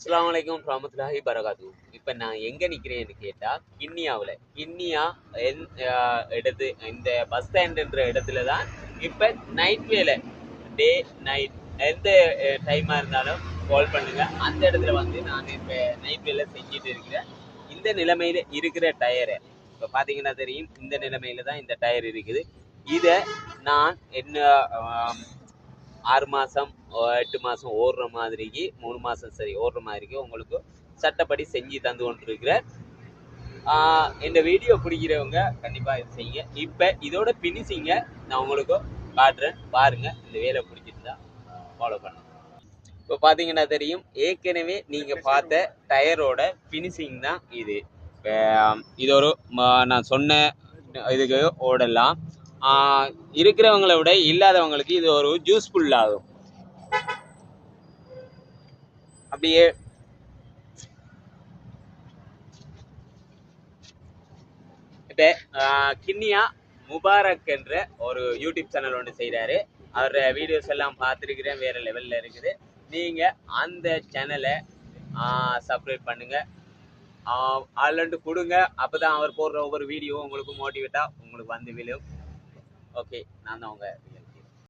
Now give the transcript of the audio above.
அஸ்ஸலாமு அலைக்கும் வரஹ்மத்துல்லாஹி வரகாத்து. இப்போ நான் எங்கே நிற்கிறேன்னு கேட்டால் கிண்ணியாவில் கிண்ணியா இடத்து இந்த பஸ் ஸ்டாண்டுன்ற இடத்துல தான் இப்போ நைட் வேலை டே நைட் எந்த டைமாக இருந்தாலும் கால் பண்ணுங்க. அந்த இடத்துல வந்து நான் இப்போ நைட் வேலை செஞ்சுட்டு இருக்கிறேன். இந்த நிலைமையில் இருக்கிற டயரை இப்போ பார்த்தீங்கன்னா தெரியும். இந்த நிலைமையில தான் இந்த டயர் இருக்குது. இதை நான் என்ன 6 மாதம் 8 மாதம் ஓடுற மாதிரிக்கு 3 மாதம் சரி ஓடுற மாதிரிக்கு உங்களுக்கு சட்டப்படி செஞ்சு தந்து கொண்டிருக்கிறேன். இந்த வீடியோ பிடிக்கிறவங்க கண்டிப்பாக இது செய்யுங்க. இப்போ இதோட பினிஷிங்கை நான் உங்களுக்கு காட்டுறேன், பாருங்க. இந்த வேலை பிடிச்சிருந்தா ஃபாலோ பண்ணுங்க. இப்போ பார்த்தீங்கன்னா தெரியும், ஏற்கனவே நீங்கள் பார்த்த டயரோட பினிஷிங் தான் இது. இது ஒரு நான் சொன்ன இதுக்கு ஓடலாம். இருக்கிறவங்களை விட இல்லாதவங்களுக்கு இது ஒரு யூஸ்ஃபுல் ஆகும். அப்படியே இப்போ கிண்ணியா முபாரக் என்ற ஒரு யூடியூப் சேனல் ஒன்று செய்கிறாரு. அவரோட வீடியோஸ் எல்லாம் பார்த்துருக்கிறேன், வேறு லெவலில் இருக்குது. நீங்கள் அந்த சேனலை சப்ஸ்கிரைப் பண்ணுங்கள், ஆல்ரெண்டு கொடுங்க. அப்போ தான் அவர் போடுற ஒவ்வொரு வீடியோவும் உங்களுக்கு மோட்டிவேட்டாக உங்களுக்கு வந்து விழும். ஓகே, நான் தான் உங்கள்